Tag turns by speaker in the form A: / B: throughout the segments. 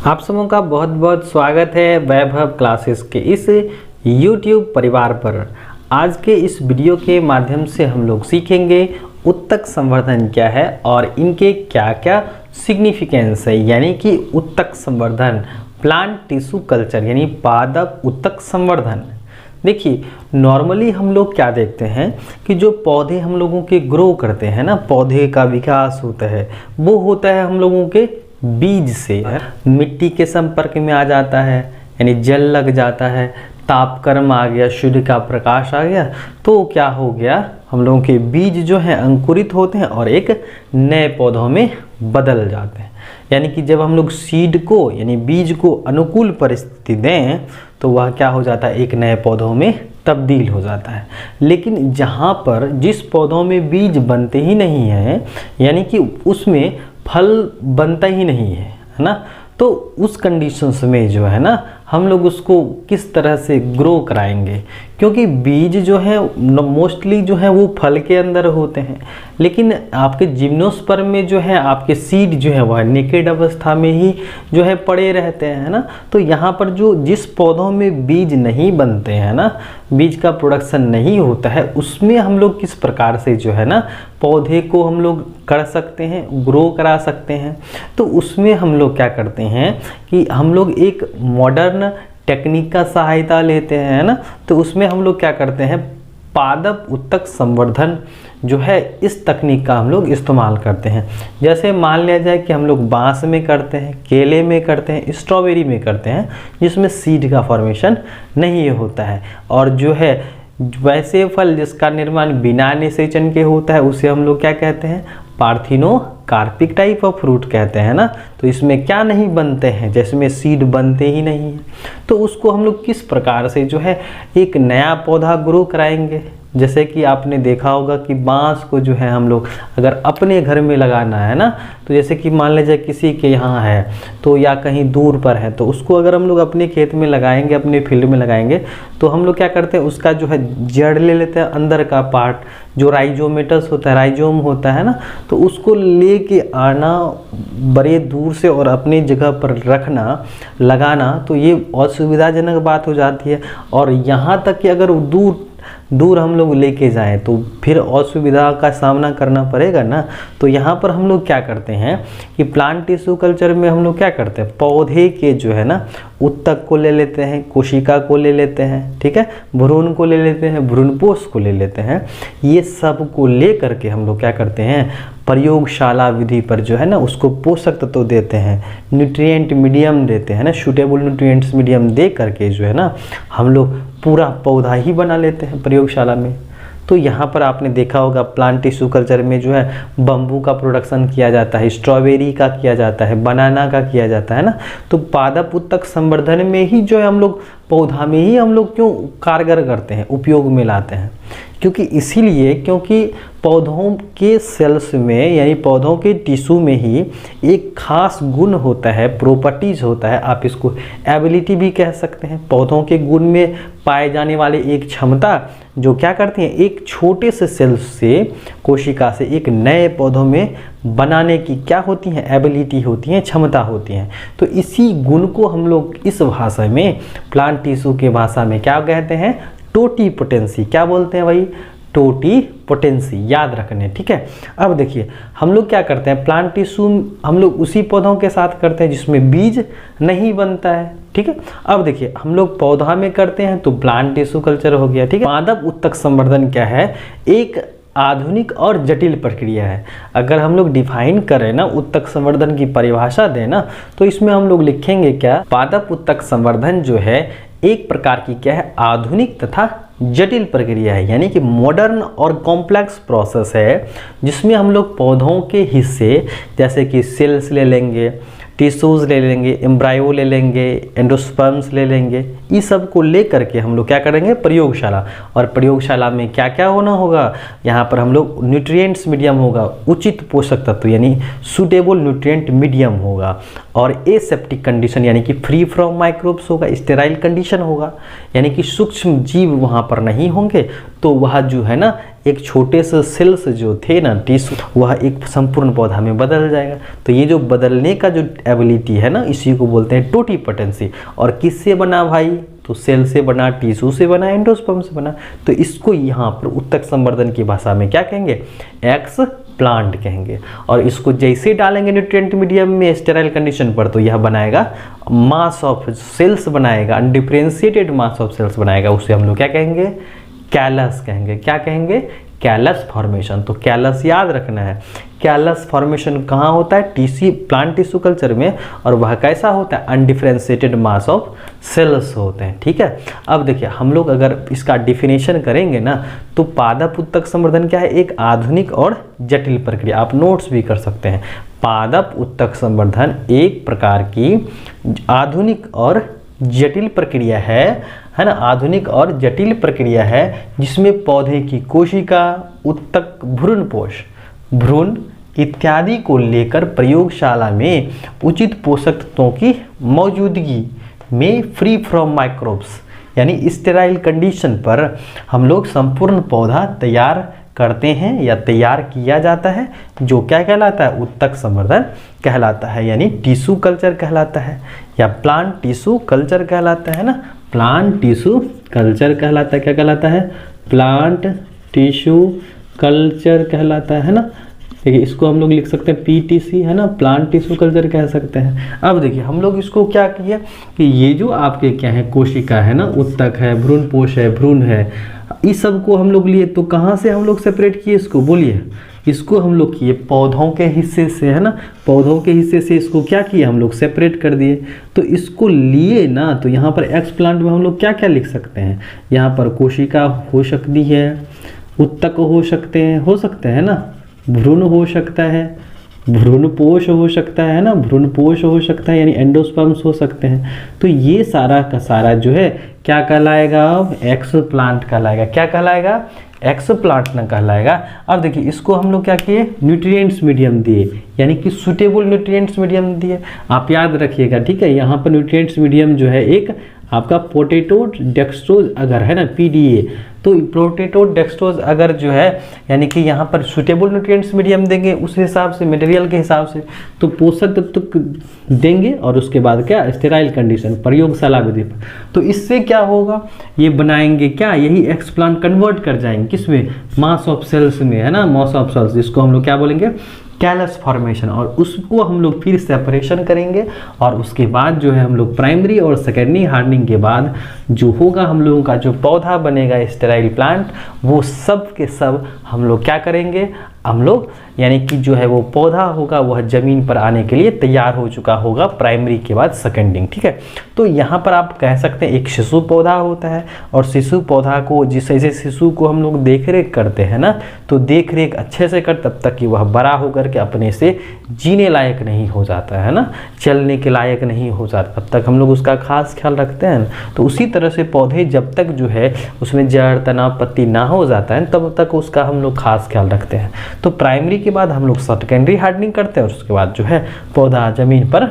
A: आप सबों का बहुत बहुत स्वागत है वैभव क्लासेस के इस YouTube परिवार पर। आज के इस वीडियो के माध्यम से हम लोग सीखेंगे उत्तक संवर्धन क्या है और इनके क्या क्या सिग्निफिकेंस है, यानी कि उत्तक संवर्धन, प्लांट टिश्यू कल्चर यानी पादप उत्तक संवर्धन। देखिए, नॉर्मली हम लोग क्या देखते हैं कि जो पौधे हम लोगों के ग्रो करते हैं ना, पौधे का विकास होता है वो होता है हम लोगों के बीज से। मिट्टी के संपर्क में आ जाता है यानी जल लग जाता है, तापक्रम आ गया, सूर्य का प्रकाश आ गया, तो क्या हो गया, हम लोगों के बीज जो हैं अंकुरित होते हैं और एक नए पौधों में बदल जाते हैं। यानी कि जब हम लोग सीड को यानी बीज को अनुकूल परिस्थिति दें तो वह क्या हो जाता है, एक नए पौधों में तब्दील हो जाता है। लेकिन जहाँ पर जिस पौधों में बीज बनते ही नहीं हैं, यानी कि उसमें फल बनता ही नहीं है ना, तो उस कंडीशंस में जो है ना हम लोग उसको किस तरह से ग्रो कराएंगे, क्योंकि बीज जो है मोस्टली जो है वो फल के अंदर होते हैं, लेकिन आपके जिम्नोस्पर्म में जो है आपके सीड जो है वह नेकेड अवस्था में ही जो है पड़े रहते हैं ना। तो यहाँ पर जो जिस पौधों में बीज नहीं बनते हैं ना, बीज का प्रोडक्शन नहीं होता है, उसमें हम लोग किस प्रकार से जो है ना पौधे को हम लोग कर सकते हैं, ग्रो करा सकते हैं। तो उसमें हम लोग क्या करते हैं कि हम लोग एक मॉडर्न टेक्निक का सहायता लेते हैं ना। तो उसमें हम लोग क्या करते हैं, पादप उत्तक संवर्धन जो है इस तकनीक का हम लोग इस्तेमाल करते हैं। जैसे मान लिया जाए कि हम लोग बांस में करते हैं, केले में करते हैं, स्ट्रॉबेरी में करते हैं, जिसमें सीड का फॉर्मेशन नहीं होता है, और जो है वैसे फल जिसका निर्माण बिना निषेचन के होता है उसे हम लोग क्या कहते हैं, पार्थिनो कार्पिक टाइप ऑफ फ्रूट कहते हैं ना। तो इसमें क्या नहीं बनते हैं, जिसमें सीड बनते ही नहीं है, तो उसको हम लोग किस प्रकार से जो है एक नया पौधा ग्रो कराएंगे। जैसे कि आपने देखा होगा कि बांस को जो है हम लोग अगर अपने घर में लगाना है ना, तो जैसे कि मान लीजिए किसी के यहाँ है तो या कहीं दूर पर है, तो उसको अगर हम लोग अपने खेत में लगाएंगे, अपने फील्ड में लगाएंगे, तो हम लोग क्या करते हैं, उसका जो है जड़ ले लेते हैं, अंदर का पार्ट जो राइजोमेटस होता है, राइजोम होता है ना, तो उसको ले के आना बड़े दूर से और अपनी जगह पर रखना, लगाना, तो ये असुविधाजनक बात हो जाती है। और यहाँ तक कि अगर दूर हम लोग लेके जाएं तो फिर असुविधा का सामना करना पड़ेगा ना। तो यहाँ पर हम लोग क्या करते हैं कि प्लांट टिश्यू कल्चर में हम लोग क्या करते हैं, पौधे के जो है ना उत्तक को ले लेते हैं, कोशिका को ले लेते हैं, ठीक है, भ्रूण को ले लेते हैं, भ्रूणपोष को ले लेते हैं, ये सब को ले करके हम लोग क्या करते हैं, प्रयोगशाला विधि पर जो है ना उसको पोषक तत्व तो देते हैं, न्यूट्रिएंट मीडियम देते हैं ना, सूटेबल न्यूट्रिएंट्स मीडियम दे करके जो है ना हम लोग पूरा पौधा ही बना लेते हैं प्रयोगशाला में। तो यहाँ पर आपने देखा होगा प्लांट टिश्यू कल्चर में जो है बम्बू का प्रोडक्शन किया जाता है, स्ट्रॉबेरी का किया जाता है, बनाना का किया जाता है ना। तो पादप उत्तक संवर्धन में ही जो है हम लोग पौधा में ही हम लोग क्यों कारगर करते हैं, उपयोग में लाते हैं, क्योंकि इसीलिए क्योंकि पौधों के सेल्स में यानी पौधों के टिश्यू में ही एक खास गुण होता है, प्रॉपर्टीज होता है, आप इसको एबिलिटी भी कह सकते हैं। पौधों के गुण में पाए जाने वाले एक क्षमता जो क्या करती है, एक छोटे से सेल से, कोशिका से एक नए पौधों में बनाने की क्या होती हैं, एबिलिटी होती हैं, क्षमता होती हैं। तो इसी गुण को हम लोग इस भाषा में, प्लांट टिश्यू के भाषा में क्या कहते हैं, टोटीपोटेंसी। क्या बोलते हैं भाई, टोटीपोटेंसी, याद रखने, ठीक है। अब देखिए हम लोग क्या करते हैं, प्लांट टिश्यू हम लोग उसी पौधों के साथ करते हैं जिसमें बीज नहीं बनता है, ठीक है। अब देखिए हम लोग पौधा में करते हैं तो प्लांट टिश्यू कल्चर हो गया, ठीक है। पादप उत्तक संवर्धन क्या है, एक आधुनिक और जटिल प्रक्रिया है। अगर हम लोग डिफाइन करें ना, उत्तक संवर्धन की परिभाषा दें ना, तो इसमें हम लोग लिखेंगे क्या, पादप उत्तक संवर्धन जो है एक प्रकार की क्या है, आधुनिक तथा जटिल प्रक्रिया है, यानी कि मॉडर्न और कॉम्प्लेक्स प्रोसेस है, जिसमें हम लोग पौधों के हिस्से जैसे कि सेल्स ले लेंगे, टिश्यूज़ ले लेंगे, एम्ब्रायो ले लेंगे, एंडोस्पर्म्स ले लेंगे, इस सब को ले करके हम लोग क्या करेंगे, प्रयोगशाला। और प्रयोगशाला में क्या क्या होना होगा, यहाँ पर हम लोग न्यूट्रिएंट्स मीडियम होगा, उचित पोषक तत्व यानी सूटेबल न्यूट्रिएंट मीडियम होगा, और एसेप्टिक कंडीशन यानी कि फ्री फ्रॉम माइक्रोब्स होगा, स्टेराइल कंडीशन होगा, यानी कि सूक्ष्म जीव वहाँ पर नहीं होंगे, तो वह जो है ना एक छोटे से सेल्स जो थे ना टिश्यू, वह एक संपूर्ण पौधा में बदल जाएगा। तो ये जो बदलने का जो एबिलिटी है ना, इसी को बोलते हैं टोटीपोटेंसी। और किससे बना भाई? तो सेल से बना, टिश्यू से बना, एंडोस्पर्म से बना। तो इसको यहाँ पर उत्तक संवर्धन की भाषा में क्या कहेंगे? एक्स प्लांट कहेंगे। और इसको जैसे डालेंगे न्यूट्रिएंट मीडियम में स्टेराइल कंडीशन पर, तो यह बनाएगा मास ऑफ सेल्स बनाएगा, अनडिफरेंशिएटेड मास ऑफ सेल्स बनाएगा। उसे हम लोग क्या कहेंगे? कैलस कहेंगे। क्या कहेंगे? Callus formation. तो कैलस याद रखना है। कैलस फॉर्मेशन कहाँ होता है? प्लांट टिश्यू कल्चर में। और वह कैसा होता है? अनडिफरेंशिएटेड मास ऑफ सेल्स होते हैं। ठीक है। अब देखिए हम लोग अगर इसका डिफिनेशन करेंगे ना, तो पादप उत्तक संवर्धन क्या है? एक आधुनिक और जटिल प्रक्रिया। आप नोट्स भी कर सकते हैं। पादप उत्तक संवर्धन एक प्रकार की आधुनिक और जटिल प्रक्रिया है ना, आधुनिक और जटिल प्रक्रिया है जिसमें पौधे की कोशिका, उत्तक, भ्रूण इत्यादि को लेकर प्रयोगशाला में उचित पोषक तत्वों की मौजूदगी में फ्री फ्रॉम माइक्रोब्स यानी स्टेराइल कंडीशन पर हम लोग संपूर्ण पौधा तैयार करते हैं या तैयार किया जाता है, जो क्या कहलाता है? उत्तक संवर्धन कहलाता है, यानी टिश्यू कल्चर कहलाता है या प्लांट टिश्यू कल्चर कहलाता है ना। प्लांट टिश्यू कल्चर कहलाता है। क्या कहलाता है? प्लांट टिश्यू कल्चर कहलाता है ना। देखिए इसको हम लोग लिख सकते हैं पीटीसी, है ना, प्लांट टिश्यू कल्चर कह सकते हैं। अब देखिए हम लोग इसको क्या किए कि ये जो आपके क्या है, कोशिका है ना, उत्तक है, भ्रूणपोष है, भ्रूण है, इस सब को हम लोग लिए। तो कहाँ से हम लोग सेपरेट किए इसको? बोलिए। इसको हम लोग किए पौधों के हिस्से से, है ना, पौधों के हिस्से से इसको क्या किया? हम लोग सेपरेट कर दिए। तो इसको लिए ना, तो यहाँ पर एक्स प्लांट में हम लोग क्या क्या लिख सकते हैं? यहाँ पर कोशिका हो सकती है, उत्तक हो सकते हैं ना, भ्रूण हो सकता है, भ्रूणपोष हो सकता है ना, भ्रूणपोष हो सकता है, यानी एंडोस्पर्म्स हो सकते हैं। तो ये सारा का सारा जो है क्या कहलाएगा? अब एक्स प्लांट कहलाएगा। क्या कहलाएगा? एक्स प्लांट न कहलाएगा। अब देखिए इसको हम लोग क्या किए? न्यूट्रिएंट्स मीडियम दिए, यानी कि सुटेबल न्यूट्रिएंट्स मीडियम दिए। आप याद रखिएगा, ठीक है। यहाँ पर न्यूट्रिएंट्स मीडियम जो है एक आपका पोटैटो डेक्सट्रोज अगर है ना, पीडीए, तो पोटैटो डेक्सट्रोज अगर जो है, यानी कि यहाँ पर सुटेबल न्यूट्रिएंट्स मीडियम देंगे उस हिसाब से, मटेरियल के हिसाब से, तो पोषक तत्व देंगे। और उसके बाद क्या? स्टेराइल कंडीशन, प्रयोगशाला विधि पर। तो इससे क्या होगा? ये बनाएंगे क्या? यही एक्स प्लांट कन्वर्ट कर जाएंगे किसमें? मास ऑफ सेल्स में, है ना, मास ऑफ सेल्स, जिसको हम लोग क्या बोलेंगे? Callus formation. और उसको हम लोग फिर सेपरेशन करेंगे और उसके बाद जो है हम लोग प्राइमरी और सेकेंडरी हार्डनिंग के बाद जो होगा हम लोगों का जो पौधा बनेगा स्टेराइल प्लांट, वो सब के सब हम लोग क्या करेंगे? हम लोग यानी कि जो है वो पौधा होगा वह ज़मीन पर आने के लिए तैयार हो चुका होगा प्राइमरी के बाद सेकेंडिंग। ठीक है। तो यहाँ पर आप कह सकते हैं एक शिशु पौधा होता है और शिशु पौधा को जैसे शिशु को हम लोग देख रेख करते हैं ना, तो देख रेख अच्छे से कर तब तक कि वह बड़ा होकर के अपने से जीने लायक नहीं हो जाता है ना, चलने के लायक नहीं हो जाता, तब तक हम लोग उसका खास ख्याल रखते हैं। तो उसी तरह से पौधे जब तक जो है उसमें जड़ तना पत्ती ना हो जाता है तब तक उसका हम लोग खास ख्याल रखते हैं। तो प्राइमरी के बाद हम लोग सेकेंडरी हार्डनिंग करते हैं और उसके बाद जो है पौधा ज़मीन पर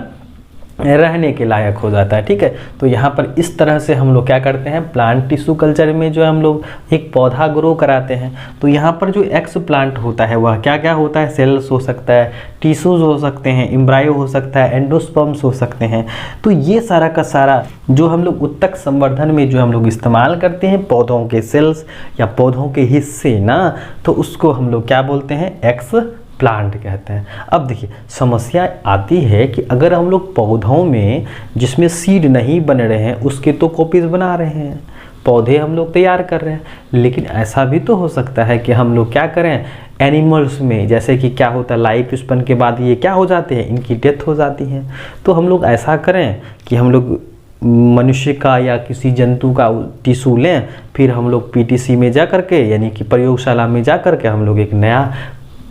A: रहने के लायक हो जाता है। ठीक है। तो यहाँ पर इस तरह से हम लोग क्या करते हैं, प्लांट टिश्यू कल्चर में जो है हम लोग एक पौधा ग्रो कराते हैं। तो यहाँ पर जो एक्स प्लांट होता है वह क्या क्या होता है? सेल्स हो सकता है, टिश्यूज हो सकते हैं, एम्ब्रायो हो सकता है, एंडोस्पर्म्स हो सकते हैं। तो ये सारा का सारा जो हम लोग उत्तक संवर्धन में जो हम लोग इस्तेमाल करते हैं पौधों के सेल्स या पौधों के हिस्से ना, तो उसको हम लोग क्या बोलते हैं? एक्स प्लांट कहते हैं। अब देखिए समस्या आती है कि अगर हम लोग पौधों में जिसमें सीड नहीं बन रहे हैं उसके तो कॉपीज बना रहे हैं, पौधे हम लोग तैयार कर रहे हैं, लेकिन ऐसा भी तो हो सकता है कि हम लोग क्या करें एनिमल्स में, जैसे कि क्या होता है लाइफ स्पैन के बाद ये क्या हो जाते हैं, इनकी डेथ हो जाती है। तो हम लोग ऐसा करें कि हम लोग मनुष्य का या किसी जंतु का टिश्यू लें, फिर हम लोग पीटीसी में जा करके यानी कि प्रयोगशाला में जा करके हम लोग एक नया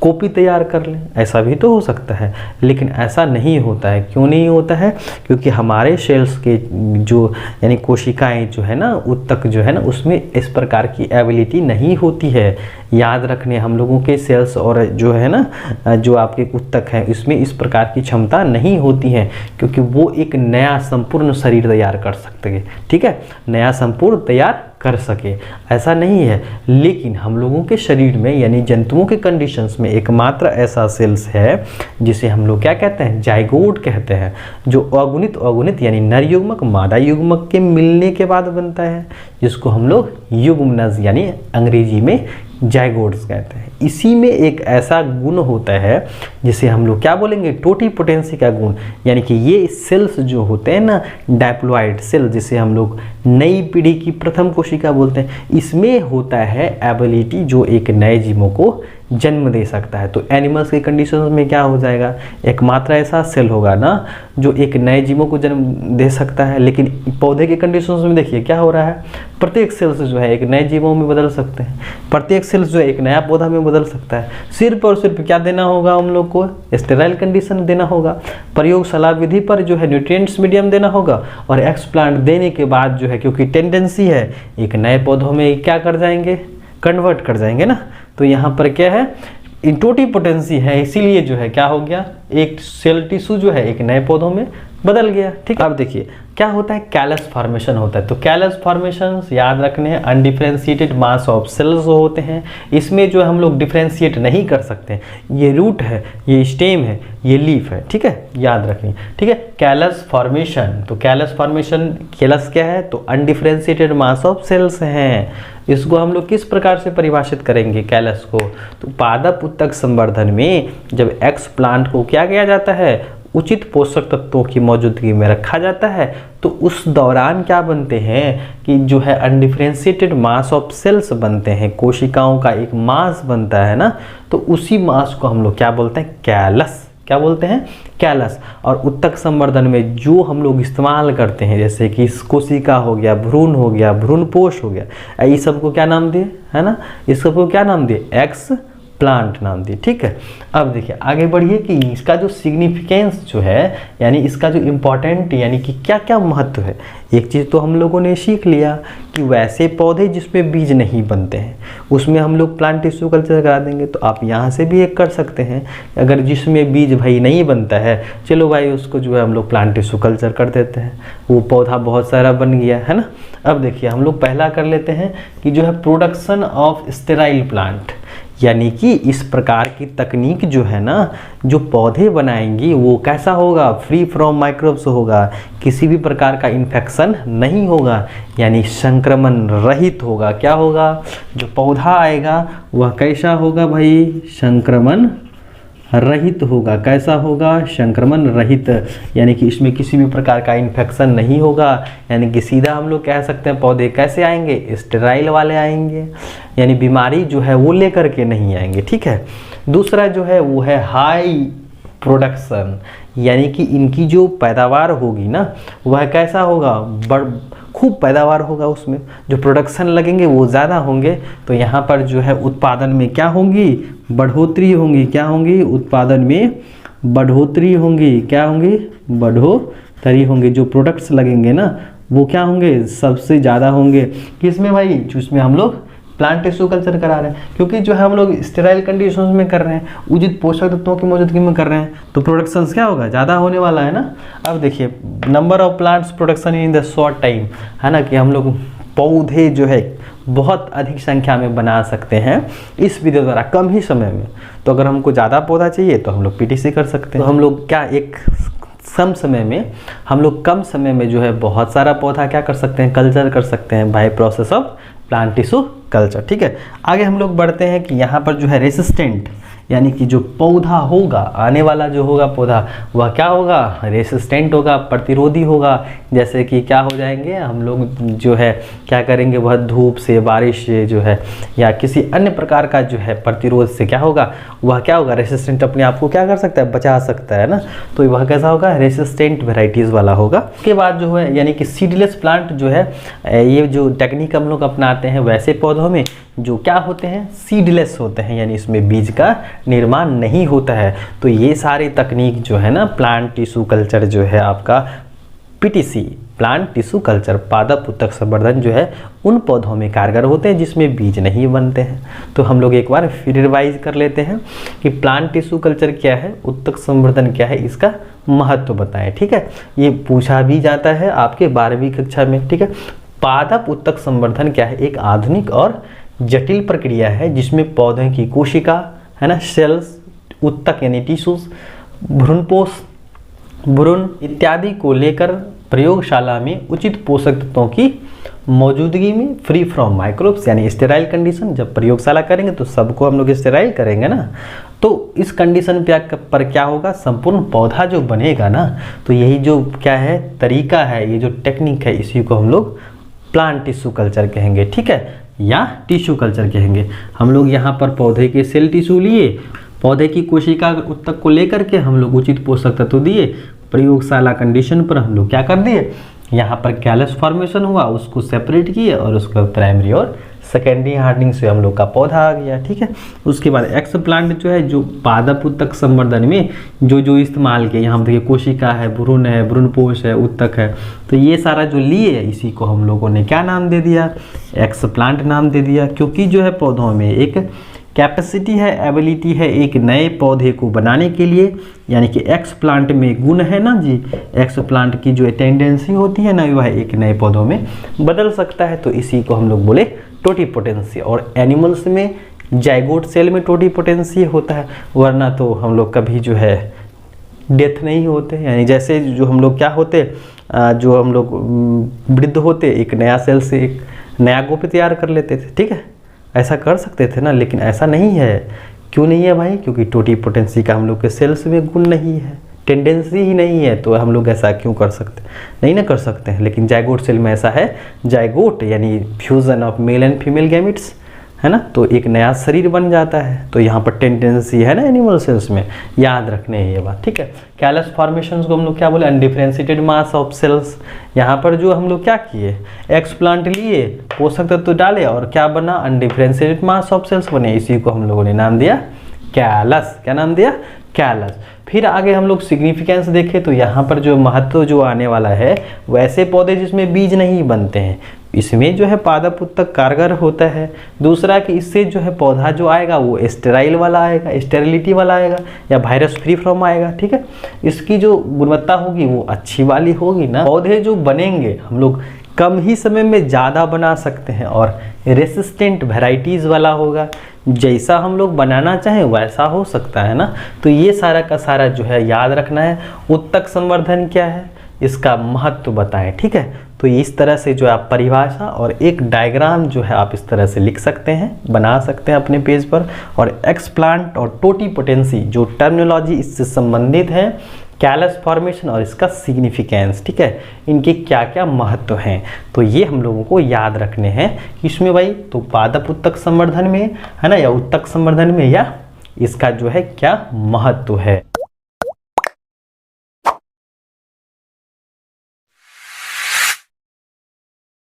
A: कॉपी तैयार कर लें। ऐसा भी तो हो सकता है, लेकिन ऐसा नहीं होता है। क्यों नहीं होता है? क्योंकि हमारे सेल्स के जो यानी कोशिकाएं जो है ना, उत्तक जो है ना, उसमें इस प्रकार की एबिलिटी नहीं होती है। याद रखने हम लोगों के सेल्स और जो है ना जो आपके ऊतक हैं इसमें इस प्रकार की क्षमता नहीं होती है, क्योंकि वो एक नया संपूर्ण शरीर तैयार कर सकते हैं। ठीक है, नया संपूर्ण तैयार कर सके ऐसा नहीं है। लेकिन हम लोगों के शरीर में यानी जंतुओं के कंडीशंस में एकमात्र ऐसा सेल्स है जिसे हम लोग क्या कहते हैं, जाइगोट कहते हैं, जो अगुणित यानी नर युग्मक मादा युग्मक के मिलने के बाद बनता है, जिसको हम लोग युग्मनज यानी अंग्रेजी में जाइगोट्स कहते हैं। इसी में एक ऐसा गुण होता है जिसे हम लोग क्या बोलेंगे, टोटिपोटेंसी का गुण, यानी कि ये सेल्स जो होते हैं ना डायप्लॉइड सेल, जिसे हम लोग नई पीढ़ी की प्रथम कोशिका बोलते हैं, इसमें होता है एबिलिटी जो एक नए जीवों को जन्म दे सकता है। तो एनिमल्स के कंडीशंस में क्या हो जाएगा, एकमात्र ऐसा सेल होगा ना जो एक नए जीवों को जन्म दे सकता है। लेकिन पौधे के कंडीशंस में देखिए क्या हो रहा है, प्रत्येक सेल्स जो है एक नए जीवों में बदल सकते हैं, प्रत्येक सेल्स जो है एक नया पौधा में बदल सकता है। सिर्फ और सिर्फ क्या देना होगा हम लोग को, स्टेराइल कंडीशन देना होगा, प्रयोगशाला विधि पर जो है न्यूट्रिएंट्स मीडियम देना होगा, और एक्सप्लांट देने के बाद जो है क्योंकि टेंडेंसी है एक नए पौधों में क्या कर जाएंगे, कन्वर्ट कर जाएंगे ना। तो यहाँ पर क्या है, टोटिपोटेंसी है, इसीलिए जो है क्या हो गया, एक सेल टिश्यू जो है एक नए पौधों में बदल गया। ठीक है, अब देखिए क्या होता है, कैलस फॉर्मेशन होता है। तो कैलस फॉर्मेशन याद रखने हैं, अनडिफरेंशिएटेड मास ऑफ सेल्स होते हैं। इसमें जो हम लोग डिफरेंशिएट नहीं कर सकते, ये रूट है, ये स्टेम है, ये लीफ है। ठीक है, याद रखनी। ठीक है, कैलस फॉर्मेशन, तो कैलस फॉर्मेशन, कैलस क्या है, तो अनडिफरेंशिएटेड मास ऑफ सेल्स हैं। इसको हम लोग किस प्रकार से परिभाषित करेंगे कैलस को, तो पादप ऊतक संवर्धन में जब एक्स प्लांट को क्या किया जाता है, उचित पोषक तत्वों की मौजूदगी में रखा जाता है, तो उस दौरान क्या बनते हैं कि जो है अनडिफरेंशिएटेड मास ऑफ सेल्स बनते हैं, कोशिकाओं का एक मास बनता है ना, तो उसी मास को हम लोग क्या बोलते हैं, कैलस, क्या बोलते हैं, कैलस। और ऊतक संवर्धन में जो हम लोग इस्तेमाल करते हैं जैसे कि कोशिका हो गया, भ्रूण हो गया, भ्रूणपोष हो गया, ये सबको क्या नाम दिए है ना, इस सबको क्या नाम दिए, एक्स प्लांट नाम दिए। ठीक है, अब देखिए आगे बढ़िए कि इसका जो सिग्निफिकेंस जो है यानी इसका जो इम्पोर्टेंट यानी कि क्या क्या महत्व है। एक चीज़ तो हम लोगों ने सीख लिया कि वैसे पौधे जिसमें बीज नहीं बनते हैं उसमें हम लोग प्लांट टिश्यू कल्चर करा देंगे। तो आप यहाँ से भी एक कर सकते हैं, अगर जिसमें बीज भाई नहीं बनता है, चलो भाई उसको जो है हम लोग प्लांट टिश्यू कल्चर कर देते हैं, वो पौधा बहुत सारा बन गया है ना। अब देखिए हम लोग पहला कर लेते हैं कि जो है प्रोडक्शन ऑफ स्टेराइल प्लांट, यानी कि इस प्रकार की तकनीक जो है ना, जो पौधे बनाएंगी वो कैसा होगा, फ्री फ्रॉम माइक्रोब्स होगा, किसी भी प्रकार का इन्फेक्शन नहीं होगा, यानी संक्रमण रहित होगा। क्या होगा, जो पौधा आएगा वह कैसा होगा भाई, संक्रमण रहित होगा। कैसा होगा, संक्रमण रहित, यानी कि इसमें किसी भी प्रकार का इन्फेक्शन नहीं होगा। यानी कि सीधा हम लोग कह सकते हैं पौधे कैसे आएंगे, स्टेराइल वाले आएंगे, यानी बीमारी जो है वो लेकर के नहीं आएंगे। ठीक है, दूसरा जो है वो है हाई प्रोडक्शन, यानी कि इनकी जो पैदावार होगी ना वह कैसा होगा, खूब पैदावार होगा, उसमें जो प्रोडक्शन लगेंगे वो ज़्यादा होंगे। तो यहाँ पर जो है उत्पादन में क्या होंगी, बढ़ोतरी होंगी। क्या होंगी, उत्पादन में बढ़ोतरी होंगी। क्या होंगी, बढ़ोतरी होंगी। जो प्रोडक्ट्स लगेंगे ना वो क्या होंगे, सबसे ज़्यादा होंगे। किसमें भाई, जिसमें हम लोग प्लांट टिश्यू कल्चर करा रहे हैं, क्योंकि जो है हम लोग स्टेराइल कंडीशंस में कर रहे हैं, उचित पोषक तत्वों की मौजूदगी में कर रहे हैं, तो प्रोडक्शन क्या होगा, ज़्यादा होने वाला है ना। अब देखिए number of plants production in the short time, है ना, कि हम लोग पौधे जो है बहुत अधिक संख्या में बना सकते हैं इस विधि द्वारा कम ही समय में। तो अगर हमको ज़्यादा पौधा चाहिए तो हम लोग पीटीसी कर सकते हैं। तो हम लोग क्या एक कम समय में, हम लोग कम समय में जो है बहुत सारा पौधा क्या कर सकते हैं, कल्चर कर सकते हैं by process of plant tissue culture. ठीक है, आगे हम लोग बढ़ते हैं कि यहाँ पर जो है रेसिस्टेंट, यानी कि जो पौधा होगा, आने वाला जो होगा पौधा वह क्या होगा, रेसिस्टेंट होगा, प्रतिरोधी होगा। जैसे कि क्या हो जाएंगे हम लोग जो है क्या करेंगे, वह धूप से, बारिश से जो है या किसी अन्य प्रकार का जो है प्रतिरोध से क्या होगा, वह क्या होगा, रेसिस्टेंट अपने आप को क्या कर सकता है, बचा सकता है ना। तो वह कैसा होगा, रेसिस्टेंट वेराइटीज़ वाला होगा। उसके बाद जो है यानी कि सीडलेस प्लांट जो है, ये जो टेक्निक हम लोग अपनाते हैं वैसे पौधों में जो क्या होते हैं, सीडलेस होते हैं, यानी इसमें बीज का निर्माण नहीं होता है। तो ये सारी तकनीक जो है ना प्लांट टिश्यू कल्चर जो है आपका पीटीसी प्लांट टिश्यू कल्चर पादप उत्तक संवर्धन जो है उन पौधों में कारगर होते हैं जिसमें बीज नहीं बनते हैं। तो हम लोग एक बार फिर रिवाइज कर लेते हैं कि प्लांट टिश्यू कल्चर क्या है, उत्तक संवर्धन क्या है, इसका महत्व बताएं। ठीक है, ये पूछा भी जाता है आपके 12वीं कक्षा में। ठीक है, पादप उत्तक संवर्धन क्या है, एक आधुनिक और जटिल प्रक्रिया है जिसमें पौधे की कोशिका है ना, सेल्स, उत्तक यानी टिश्यूज, भ्रूणपोष, भ्रूण इत्यादि को लेकर प्रयोगशाला में उचित पोषक तत्वों की मौजूदगी में फ्री फ्रॉम माइक्रोब्स यानी स्टेराइल कंडीशन, जब प्रयोगशाला करेंगे तो सबको हम लोग स्टेराइल करेंगे ना, तो इस कंडीशन पर क्या होगा, संपूर्ण पौधा जो बनेगा ना, तो यही जो क्या है तरीका है, ये जो टेक्निक है, इसी को हम लोग प्लांट टिश्यू कल्चर कहेंगे। ठीक है, या टिश्यू कल्चर कहेंगे। हम लोग यहाँ पर पौधे के सेल टिश्यू लिए, पौधे की कोशिका उत्तक को लेकर के हम लोग उचित पोषक तत्व दिए, प्रयोगशाला कंडीशन पर हम लोग क्या कर दिए, यहाँ पर कैलस फॉर्मेशन हुआ, उसको सेपरेट किए और उसको प्राइमरी और सेकेंडरी हार्डनिंग से हम लोग का पौधा आ गया। ठीक है, उसके बाद एक्स प्लांट जो है, जो पादप उत्तक संवर्धन में जो इस्तेमाल किए, यहाँ देखिए कोशिका है, भ्रूण है, भ्रूणपोष है, उत्तक है, तो ये सारा जो लिए इसी को हम लोगों ने क्या नाम दे दिया, एक्स प्लांट नाम दे दिया। क्योंकि जो है पौधों में एक कैपेसिटी है, एबिलिटी है एक नए पौधे को बनाने के लिए, यानी कि एक्स प्लांट में गुण है ना जी, एक्स प्लांट की जो टेंडेंसी होती है ना, वह एक नए पौधों में बदल सकता है, तो इसी को हम लोग बोले टोटीपोटेंसी। और एनिमल्स में जाइगोट सेल में टोटीपोटेंसी होता है, वरना तो हम लोग कभी जो है डेथ नहीं होते। यानी जैसे जो हम लोग क्या होते, जो हम लोग वृद्ध होते, एक नया सेल से एक नया गोप तैयार कर लेते थे। ठीक है, ऐसा कर सकते थे ना, लेकिन ऐसा नहीं है। क्यों नहीं है भाई, क्योंकि टोटीपोटेंसी का हम लोग के सेल्स में गुण नहीं है, टेंडेंसी ही नहीं है, तो हम लोग ऐसा क्यों कर सकते, नहीं ना कर सकते हैं। लेकिन जाइगोट सेल में ऐसा है, जाइगोट यानी fusion of male and female gametes है ना, तो एक नया शरीर बन जाता है, तो यहाँ पर टेंडेंसी है ना एनिमल सेल्स में, याद रखने है ये बात। ठीक है, कैलस फॉर्मेशंस को हम लोग क्या बोले, अनडिफरेंशिएटेड मास ऑफ सेल्स। यहाँ पर जो हम लोग क्या किए, एक्स प्लांट लिए, पोषक तत्व डाले और क्या बना, अनडिफरेंशिएटेड मास ऑफ सेल्स बने, इसी को हम लोगों ने नाम दिया कैलस। क्या नाम दिया, कैलस। फिर आगे हम लोग सिग्निफिकेंस देखें तो यहाँ पर जो महत्व जो आने वाला है, वैसे पौधे जिसमें बीज नहीं बनते हैं, इसमें जो है पादप उत्तक कारगर होता है। दूसरा कि इससे जो है पौधा जो आएगा वो स्टेराइल वाला आएगा, स्टेरिलिटी वाला आएगा, या वायरस फ्री फ्रॉम आएगा। ठीक है, इसकी जो गुणवत्ता होगी वो अच्छी वाली होगी ना। पौधे जो बनेंगे हम लोग कम ही समय में ज़्यादा बना सकते हैं, और रेसिस्टेंट वेराइटीज़ वाला होगा, जैसा हम लोग बनाना चाहें वैसा हो सकता है ना। तो ये सारा का सारा जो है याद रखना है। उत्तक संवर्धन क्या है, इसका महत्व बताएं। ठीक है, तो इस तरह से जो आप परिभाषा और एक डायग्राम जो है आप इस तरह से लिख सकते हैं, बना सकते हैं अपने पेज पर। और एक्सप्लांट और टोटीपोटेंसी जो टर्मिनोलॉजी इससे संबंधित है, कैलस फॉर्मेशन और इसका सिग्निफिकेंस, ठीक है, इनके क्या क्या महत्व हैं, तो ये हम लोगों को याद रखने हैं। इसमें भाई तो पादप उत्तक संवर्धन में है ना, या उत्तक संवर्धन में, या इसका जो है क्या महत्व है।